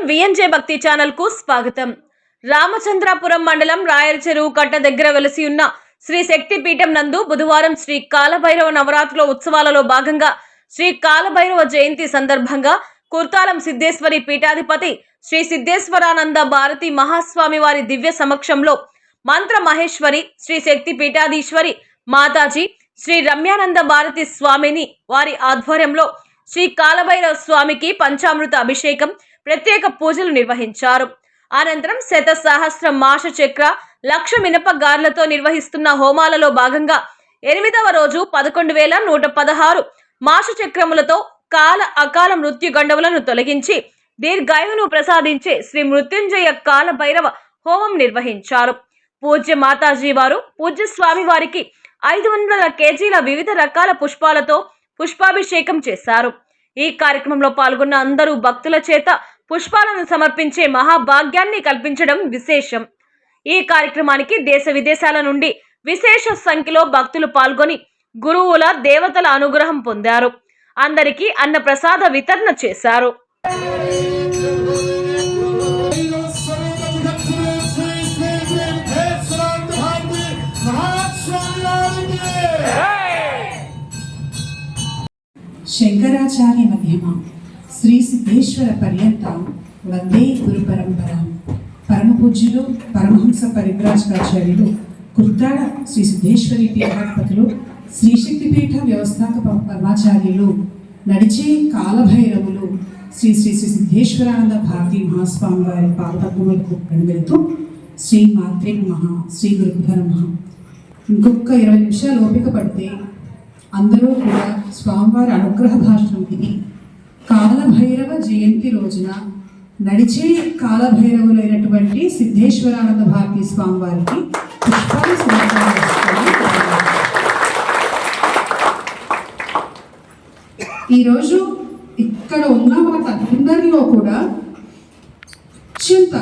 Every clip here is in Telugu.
విఎన్జే భక్తి ఛానల్ కు స్వాగతం. రామచంద్రాపురం మండలం రాయల చెరువు కట్ట దగ్గర వెలసి ఉన్న శ్రీ శక్తి పీఠం నందు బుధవారం శ్రీ కాలభైరవ నవరాత్రుల ఉత్సవాలలో భాగంగా శ్రీ కాలభైరవ జయంతి సందర్భంగా కుర్తాలం సిద్ధేశ్వరి పీఠాధిపతి శ్రీ సిద్ధేశ్వరానంద భారతి మహాస్వామి వారి దివ్య సమక్షంలో మంత్ర మహేశ్వరి శ్రీ శక్తి పీఠాధీశ్వరి మాతాజీ శ్రీ రమ్యానంద భారతి స్వామిని వారి ఆధ్వర్యంలో శ్రీ కాలభైరవ స్వామికి పంచామృత అభిషేకం ప్రత్యేక పూజలు నిర్వహించారు. అనంతరం శత సహస్ర మాష చక్ర లక్ష మినప గార్లతో నిర్వహిస్తున్న హోమాలలో భాగంగా 8వ రోజు 11,116 మాష చక్రములతో కాల అకాల మృత్యు గండవులను తొలగించి దీర్ఘాయువును ప్రసాదించే శ్రీ మృత్యుంజయ కాల భైరవ హోమం నిర్వహించారు. పూజ్య మాతాజీ వారు పూజ్య స్వామి వారికి 500 కేజీల వివిధ రకాల పుష్పాలతో పుష్పాభిషేకం చేశారు. ఈ కార్యక్రమంలో పాల్గొన్న అందరూ భక్తుల చేత పుష్పాలను సమర్పించే మహాభాగ్యాన్ని కల్పించడం విశేషం. ఈ కార్యక్రమానికి దేశ విదేశాల నుండి విశేష సంఖ్యలో భక్తులు పాల్గొని గురువుల దేవతల అనుగ్రహం పొందారు. అందరికీ అన్న ప్రసాద వితరణ చేశారు. శంకరాచార్య మధ్యమ శ్రీ సిద్ధేశ్వర పర్యంత వందే గురు పరంపర. పరమపూజ్యులు పరమహంస పరివ్రాజకాచార్యులు కుర్తాడ శ్రీ సిద్ధేశ్వరి పీఠాధిపతులు శ్రీశక్తిపీఠ వ్యవస్థాపక పరమాచార్యులు నడిచే కాలభైరవులు శ్రీ శ్రీ శ్రీ సిద్ధేశ్వరానంద భారతి మహాస్వామి వారి పాదపద్మములకు వెళుతూ శ్రీ మాత్రే నమః, శ్రీ గురుభ్యో నమః. ఇంకొక 20 నిమిషాలు ఓపిక పడితే అందరూ కూడా స్వామివారి అనుగ్రహ భాషణం విని కాలభైరవ జయంతి రోజున నడిచే కాలభైరవులైనటువంటి సిద్ధేశ్వరానంద భారతి స్వామివారికి పుష్పాలు సమర్పించుకొని ఈరోజు ఇక్కడ ఉన్న వాళ్ళందరిలో కూడా అత్యంత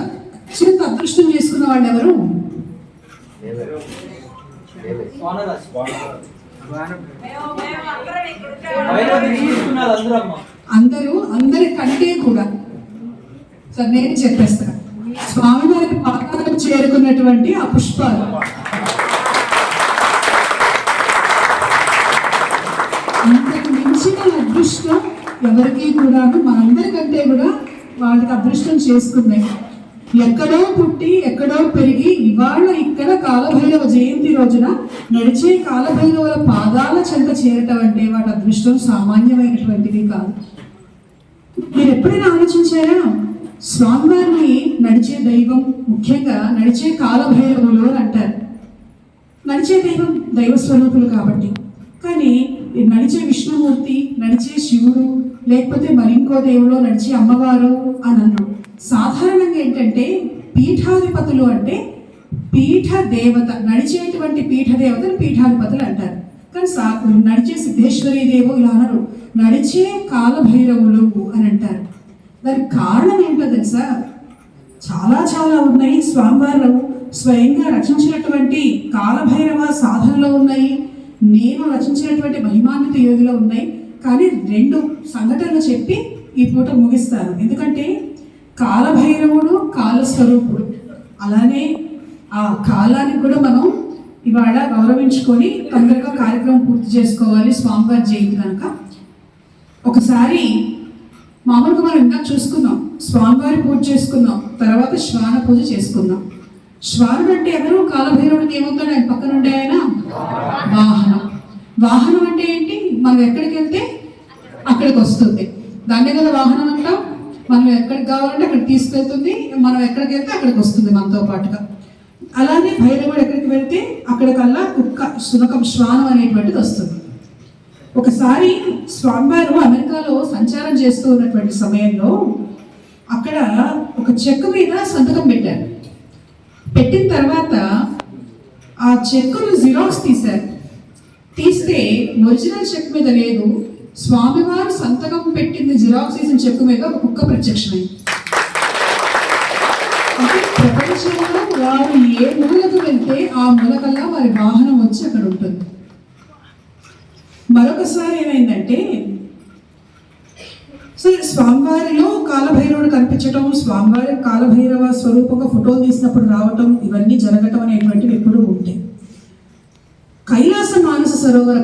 అదృష్టం చేసుకున్న వాళ్ళు ఎవరు? అందరికంటే కూడా సార్ నేను చెప్పేస్తాను, స్వామివారి పాదాలకు చేరుకున్నటువంటి ఆ పుష్పాలు అంతకు మించిన అదృష్టం ఎవరికి కూడా మనందరికంటే కూడా వాళ్ళకి అదృష్టం చేసుకున్నాయి. ఎక్కడో పుట్టి ఎక్కడో పెరిగి ఇవాళ ఇక్కడ కాలభైరవ జయంతి రోజున నడిచే కాలభైరవుల పాదాల చెంత చేరటం అంటే వాటి అదృష్టం సామాన్యమైనటువంటిది కాదు. మీరు ఎప్పుడైనా ఆలోచించారా? స్వామివారిని నడిచే దైవం, ముఖ్యంగా నడిచే కాలభైరవులు అని అంటారు. నడిచే దైవం దైవ స్వరూపులు కాబట్టి. కానీ నడిచే విష్ణుమూర్తి, నడిచే శివుడు, లేకపోతే మరింకో దేవుడు, నడిచే అమ్మవారు అని అన్నారు. సాధారణంగా ఏంటంటే పీఠాధిపతులు అంటే పీఠ దేవత, నడిచేటువంటి పీఠ దేవతను పీఠాధిపతులు అంటారు. కానీ నడిచే సిద్ధేశ్వరి దేవు ఇలా అనరు, నడిచే కాలభైరవులు అని అంటారు. దానికి కారణం ఏంటో తెలుసా? చాలా ఉన్నాయి. స్వామివారు స్వయంగా రచించినటువంటి కాలభైరవ సాధనలో ఉన్నాయి, నేను రచించినటువంటి మహిమాన్విత యోగిలో ఉన్నాయి. కానీ 2 సంఘటనలు చెప్పి ఈ పూట ముగిస్తాను. ఎందుకంటే కాలభైరవుడు కాలస్వరూపుడు, అలానే ఆ కాలానికి కూడా మనం ఇవాళ గౌరవించుకొని తొందరగా కార్యక్రమం పూర్తి చేసుకోవాలి. స్వామివారి జయంతి కనుక ఒకసారి మామూలుగా మనం ఇంకా చూసుకున్నాం, స్వామివారి పూజ చేసుకున్నాం, తర్వాత శ్వాన పూజ చేసుకున్నాం. శ్వానుడు అంటే ఎవరు? కాలభైరవుడికి ఏమవుతాడు? ఆయన పక్కన ఉండే ఆయన వాహనం అంటే ఏంటి? మనం ఎక్కడికి వెళ్తే అక్కడికి వస్తుంది, దాన్నే కదా వాహనం అంటాం. మనం ఎక్కడికి కావాలంటే అక్కడికి తీసుకెళ్తుంది, మనం ఎక్కడికి వెళ్తే అక్కడికి వస్తుంది మనతో పాటుగా. అలానే భైరవుడు ఎక్కడికి వెళ్తే అక్కడికల్లా కుక్క, శునకం, శ్వానం అనేటువంటిది వస్తుంది. ఒకసారి స్వామివారు అమెరికాలో సంచారం చేస్తూ ఉన్నటువంటి సమయంలో అక్కడ ఒక చెక్ మీద సంతకం పెట్టారు. పెట్టిన తర్వాత ఆ చెక్కును జిరాక్స్ తీస్తే ఒరిజినల్ చెక్ మీద లేదు, స్వామివారు సంతకం పెట్టింది జిరాక్స్ తీసిన చెక్కు మీద ఒక కుక్క ప్రత్యక్షమైంది. ప్రపంచంలో వారు ఏ మూలకు వెళ్తే ఆ మూలకల్లా వారి వాహనం వచ్చి అక్కడ ఉంటుంది. మరొకసారి ఏమైందంటే సో స్వామివారిలో కాలభైరవుడు కనిపించటం, స్వామివారి కాలభైరవ స్వరూపంగా ఫోటోలు తీసినప్పుడు రావటం, ఇవన్నీ జరగటం అనేటువంటివి ఎప్పుడూ ఉంటాయి. కైలాస మానస సరోవర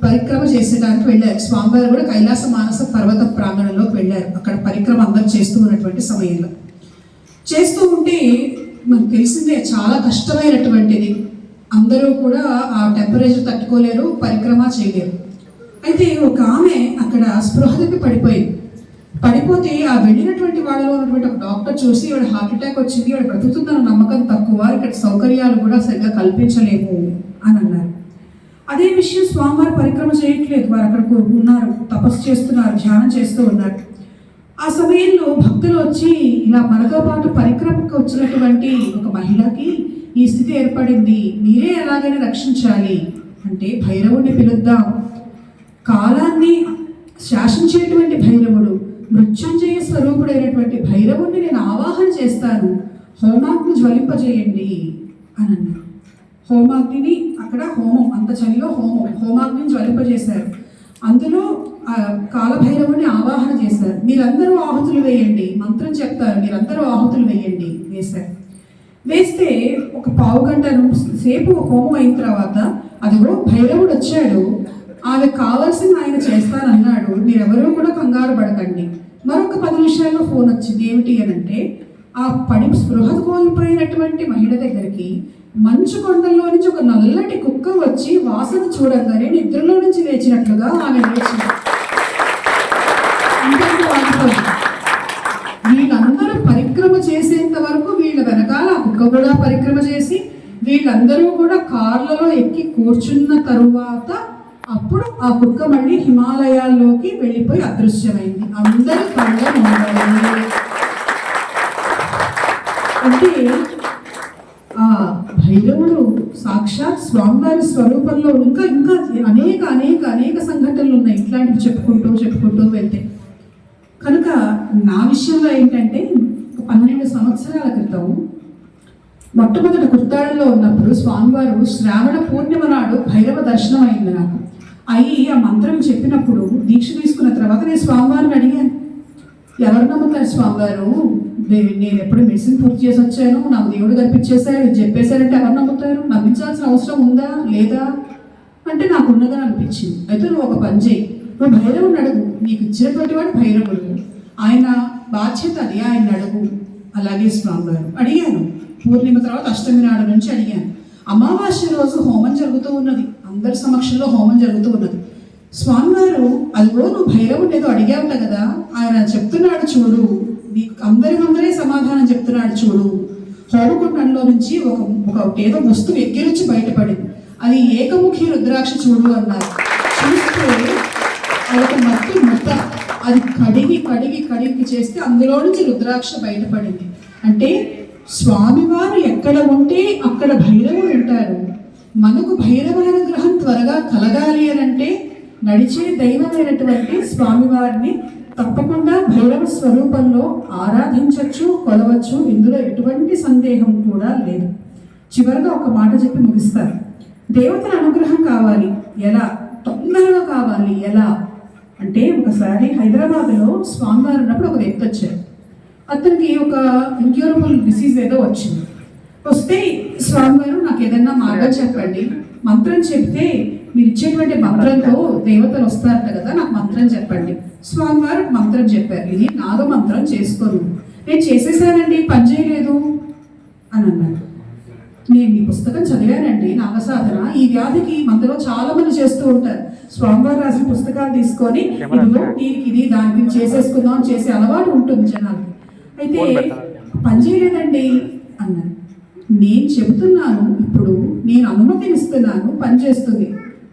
పరిక్రమ చేసేదానికి వెళ్ళారు. స్వామివారు కూడా కైలాస మానస పర్వత ప్రాంగణంలోకి వెళ్ళారు. అక్కడ పరిక్రమ అందరూ చేస్తూ ఉన్నటువంటి సమయంలో చేస్తూ ఉంటే మనకు తెలిసిందే చాలా కష్టమైనటువంటిది. అందరూ కూడా ఆ టెంపరేచర్ తట్టుకోలేరు, పరిక్రమ చేయలేరు. అయితే ఒక ఆమె అక్కడ స్పృహ తప్పి పడిపోయింది. పడిపోతే ఆ వెళ్ళినటువంటి వాళ్ళలో ఉన్నటువంటి ఒక డాక్టర్ చూసి వాడు హార్ట్ అటాక్ వచ్చింది, వాడు బ్రతుకుతుందన్న నమ్మకం తక్కువ, ఇక్కడ సౌకర్యాలు కూడా సరిగ్గా కల్పించలేము అని అన్నారు. అదే విషయం స్వామివారు పరిక్రమ చేయట్లేదు, వారు అక్కడికి ఉన్నారు, తపస్సు చేస్తున్నారు, ధ్యానం చేస్తూ ఉన్నారు. ఆ సమయంలో భక్తులు వచ్చి ఇలా మనతో పాటు పరిక్రమకు వచ్చినటువంటి ఒక మహిళకి ఈ స్థితి ఏర్పడింది, మీరే ఎలాగైనా రక్షించాలి అంటే భైరవుడిని పిలుద్దాం, కాలాన్ని శాసించేటువంటి భైరవుడు, మృత్యుంజయ స్వరూపుడైనటువంటి భైరవుడిని నేను ఆవాహన చేస్తాను, హోమాగ్ని జ్వలింపజేయండి అని అన్నారు. హోమాగ్నిని అక్కడ హోమం, అంత చలిలో హోమాగ్నిని జ్వలింపజేశారు. అందులో కాలభైరవుడిని ఆవాహన చేశారు. మీరందరూ ఆహుతులు వేయండి, మంత్రం చెప్తారు, మీరందరూ ఆహుతులు వేయండి వేశారు. వేస్తే ఒక పావు గంట సేపు హోమం అయిన తర్వాత అదిగో భైరవుడు వచ్చాడు, ఆమె కావాల్సింది ఆయన చేస్తానన్నాడు, మీరెవరూ కూడా కంగారు పడకండి. మరొక 10 నిమిషాల్లో ఫోన్ వచ్చింది. ఏమిటి అని అంటే ఆ స్పృహ కోల్పోయినటువంటి మహిళ దగ్గరికి మంచు కొండల్లో నుంచి ఒక నల్లటి కుక్క వచ్చి వాసన చూడగానే నిద్రలో నుంచి లేచినట్లుగా ఆమె లేచింది. వీళ్ళందరూ పరిక్రమ చేసేంత వరకు వీళ్ళ వెనకాల ఆ కుక్క కూడా పరిక్రమ చేసి వీళ్ళందరూ కూడా కార్లలో ఎక్కి కూర్చున్న తరువాత అప్పుడు ఆ కుక్క మళ్ళీ హిమాలయాల్లోకి వెళ్ళిపోయి అదృశ్యమైంది. అందరి కళ్ళ అంటే ఆ భైరవుడు సాక్షాత్ స్వామివారి స్వరూపంలో ఇంకా ఇంకా అనేక అనేక అనేక సంఘటనలు ఉన్నాయి, ఇట్లాంటివి చెప్పుకుంటూ వెళ్తే. కనుక నా విషయంలో ఏంటంటే 12 సంవత్సరాల క్రితం మొట్టమొదటి కుర్తాడంలో ఉన్నప్పుడు స్వామివారు శ్రావణ పూర్ణిమ నాడు భైరవ దర్శనం అయింది నాకు. అయ్యి ఆ మంత్రం చెప్పినప్పుడు దీక్ష తీసుకున్న తర్వాత నేను స్వామివారిని అడిగాను, ఎవరు నమ్ముతారు స్వామివారు, నేను ఎప్పుడు మెడిసిన్ పూర్తి చేసి వచ్చాను, నాకు దేవుడు కనిపించేశాడు, చెప్పేశారంటే ఎవరు నమ్ముతారు, నమ్మించాల్సిన అవసరం ఉందా లేదా అంటే నాకు ఉన్నదని అనిపించింది. అయితే నువ్వు ఒక పని చేయి, నువ్వు భైరవుని అడుగు, నీకు ఇచ్చినటువంటి వాడు భైరవుడు, ఆయన బాధ్యత అది, ఆయన అడుగు. అలాగే స్వామివారు అడిగాను. పూర్ణిమ తర్వాత అష్టమి నాడు నుంచి అడిగాను. అమావాస్య రోజు హోమం జరుగుతూ ఉన్నది, అందరి సమక్షంలో హోమం జరుగుతూ ఉన్నది. స్వామివారు అదిగో నువ్వు భైరవుడు ఏదో అడిగావుట కదా, ఆయన చెప్తున్నాడు చూడు, నీకు అందరి సమాధానం చెప్తున్నాడు చూడు. హోమకుండంలో నుంచి ఏదో వస్తువు ఎక్కిరించి బయటపడింది, అది ఏకముఖి రుద్రాక్ష చూడు అన్నారు. చూస్తే ఒక మట్టి ముద్ద, అది కడిగి చేస్తే అందులో నుంచి రుద్రాక్ష బయటపడింది. అంటే స్వామివారు ఎక్కడ ఉంటే అక్కడ భైరవుడు ఉంటారు. మనకు భైరవ అనుగ్రహం త్వరగా కలగాలి అని అంటే నడిచే దైవమైనటువంటి స్వామివారిని తప్పకుండా భైరవ స్వరూపంలో ఆరాధించవచ్చు, కొలవచ్చు, ఇందులో ఎటువంటి సందేహం కూడా లేదు. చివరిగా ఒక మాట చెప్పి ముగిస్తారు. దేవతల అనుగ్రహం కావాలి, ఎలా తొందరగా కావాలి, ఎలా అంటే ఒకసారి హైదరాబాద్లో స్వామివారు ఉన్నప్పుడు ఒక వ్యక్తి వచ్చారు. అతనికి ఒక ఇంక్యూరబుల్ డిసీజ్ ఏదో వచ్చింది. వస్తే స్వామివారు నాకు ఏదన్నా మార్గం చెప్పండి, మంత్రం చెప్తే మీరు ఇచ్చేటువంటి మంత్రంతో దేవతలు వస్తారట కదా, నాకు మంత్రం చెప్పండి. స్వామివారు మంత్రం చెప్పారు, ఇది నాగ మంత్రం చేసుకోను. నేను చేసేసానండి, పని చేయలేదు అని అన్నారు. నేను ఈ పుస్తకం చదివానండి, నాగసాధన, ఈ వ్యాధికి మందులో చాలా మంది చేస్తూ ఉంటారు. స్వామివారు రాసిన పుస్తకాలు తీసుకొని ఇదిగో ఇది దానికి చేసేసుకుందాం చేసే అలవాటు ఉంటుంది జనాలకి. అయితే పని చేయలేదండి అన్నారు. నేను చెబుతున్నాను, ఇప్పుడు నేను అనుమతినిస్తున్నాను, పని చేస్తుంది.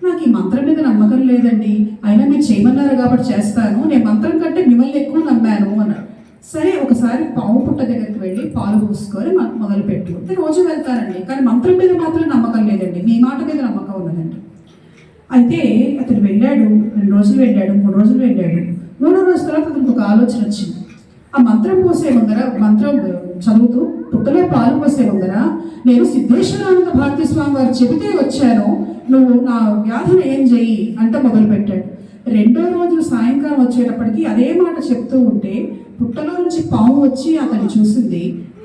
నాకు ఈ మంత్రం మీద నమ్మకం లేదండి, అయినా మీరు చేయమన్నారు కాబట్టి చేస్తాను, నేను మంత్రం కంటే మిమ్మల్ని ఎక్కువ నమ్మాను అన్నాడు. సరే ఒకసారి పాము పుట్ట దగ్గరికి వెళ్ళి పాలు పోసుకొని మొదలుపెట్టు. రోజు వెళ్తానండి, కానీ మంత్రం మీద మాత్రం నమ్మకం లేదండి, మీ మాట మీద నమ్మకం ఉన్నదండి. అయితే అతను వెళ్ళాడు, 2 రోజులు వెళ్ళాడు, 3 రోజులు వెళ్ళాడు. 3వ రోజు తర్వాత అతనికి ఒక ఆలోచన వచ్చింది. ఆ మంత్రం పోసే ముందర, మంత్రం చదువుతూ పుట్టలో పాలు పోసే ముందర, నేను సిద్ధేశ్వరానంద భారతీ స్వామి వారు చెబితే వచ్చాను, నువ్వు నా వ్యాధిని ఏం చెయ్యి అంటే మొదలుపెట్టాడు. రెండో రోజు సాయంకాలం వచ్చేటప్పటికి అదే మాట చెప్తూ ఉంటే పుట్టలో నుంచి పాము వచ్చి అతన్ని చూసింది.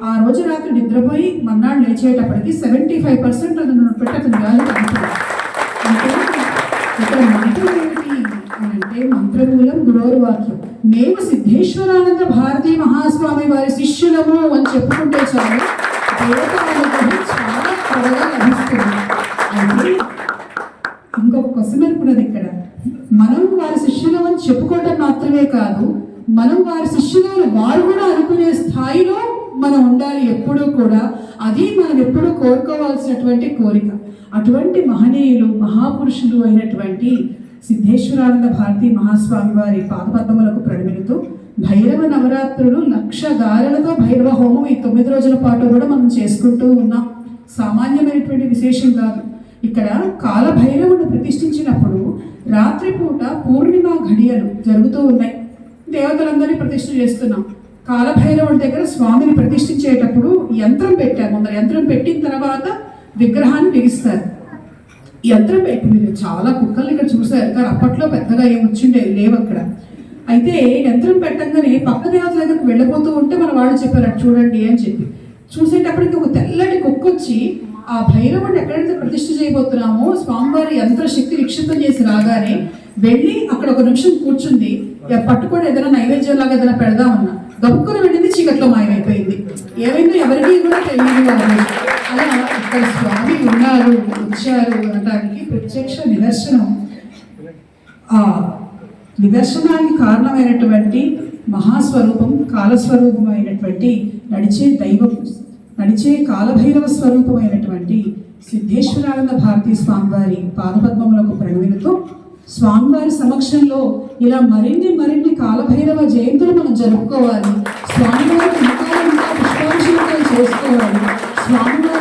ఆ రోజు రాత్రి నిద్రపోయి మన్నాడు లేచేటప్పటికి 75% అతను పెట్టి అతని గాలి తగ్గుతుంది. అంటే ఇక్కడ మంత్రం ఏమిటి అంటే మంత్రమూలం గురోరు వాక్యం. మేము సిద్ధేశ్వరానంద భారతీ మహాస్వామి వారి శిష్యులము అని చెప్పుకుంటే చాలు దేవతానుగ్రహం చాలా త్వరగా లభిస్తుంది. అయితే ఇంకొక కొసమెరుపున్నది ఇక్కడ. మనం వారి శిష్యులం అని చెప్పుకోవడం మాత్రమే కాదు, మనం వారి శిష్యులను వారు కూడా అనుకునే స్థాయిలో మనం ఉండాలి ఎప్పుడూ కూడా. అది మనం ఎప్పుడూ కోరుకోవాల్సినటువంటి కోరిక. అటువంటి మహనీయులు మహాపురుషులు అయినటువంటి సిద్ధేశ్వరానంద భారతీ మహాస్వామి వారి పాదపద్మములకు ప్రణమిలుతూ భైరవ నవరాత్రులు 1,00,000 గారెలతో భైరవ హోమం ఈ 9 రోజుల పాటు కూడా మనం చేసుకుంటూ ఉన్నాం. సామాన్యమైనటువంటి విశేషం కాదు. ఇక్కడ కాలభైరవుడు ప్రతిష్ఠించినప్పుడు రాత్రిపూట పూర్ణిమ ఘడియలు జరుగుతూ ఉన్నాయి. దేవతలందరినీ ప్రతిష్ఠ చేస్తున్నాం. కాలభైరవుడి దగ్గర స్వామిని ప్రతిష్ఠించేటప్పుడు యంత్రం పెట్టారు. ముందర యంత్రం పెట్టిన తర్వాత విగ్రహాన్ని బిగిస్తారు. యంత్రం పెట్టి మీరు చాలా కుక్కల్ని ఇక్కడ చూశారు, కానీ అప్పట్లో పెద్దగా ఏం వచ్చిండే లేవు అక్కడ. అయితే యంత్రం పెట్టంగానే పక్క దేవతల దగ్గరకు వెళ్ళిపోతూ ఉంటే మన వాళ్ళు చెప్పారు అటు చూడండి అని చెప్పి. చూసేటప్పటికి ఒక తెల్లటి కుక్క వచ్చి ఆ భైరవుడిని ఎక్కడైతే ప్రతిష్ఠ చేయబోతున్నామో స్వామివారి యంత్ర శక్తి నిక్షిప్తం చేసి రాగానే వెళ్ళి అక్కడ ఒక నిమిషం కూర్చుంది. పట్టుకొని ఏదైనా నైవేద్యం లాగా ఏదైనా పెడదామన్నా గబుక్కున వెళ్ళింది, చీకట్లో మాయమైపోయింది. ఏమైందో ఎవరికి కూడా తెలియదు. అలా ఇక్కడ స్వామి ఉన్నారు వచ్చారు అనడానికి ప్రత్యక్ష నిదర్శనం. ఆ నిదర్శనానికి కారణమైనటువంటి మహాస్వరూపం కాలస్వరూపమైనటువంటి నడిచే దైవం, నడిచే కాలభైరవ స్వరూపమైనటువంటి సిద్ధేశ్వరానంద భారతీ స్వామివారి పాదపద్మములకు ప్రణమిలుతూ స్వామివారి సమక్షంలో ఇలా మరిన్ని కాలభైరవ జయంతులు మనం జరుపుకోవాలి. స్వామివారి ఇంకా పుష్పాభిషేకాలు చేసుకోవాలి. స్వామివారి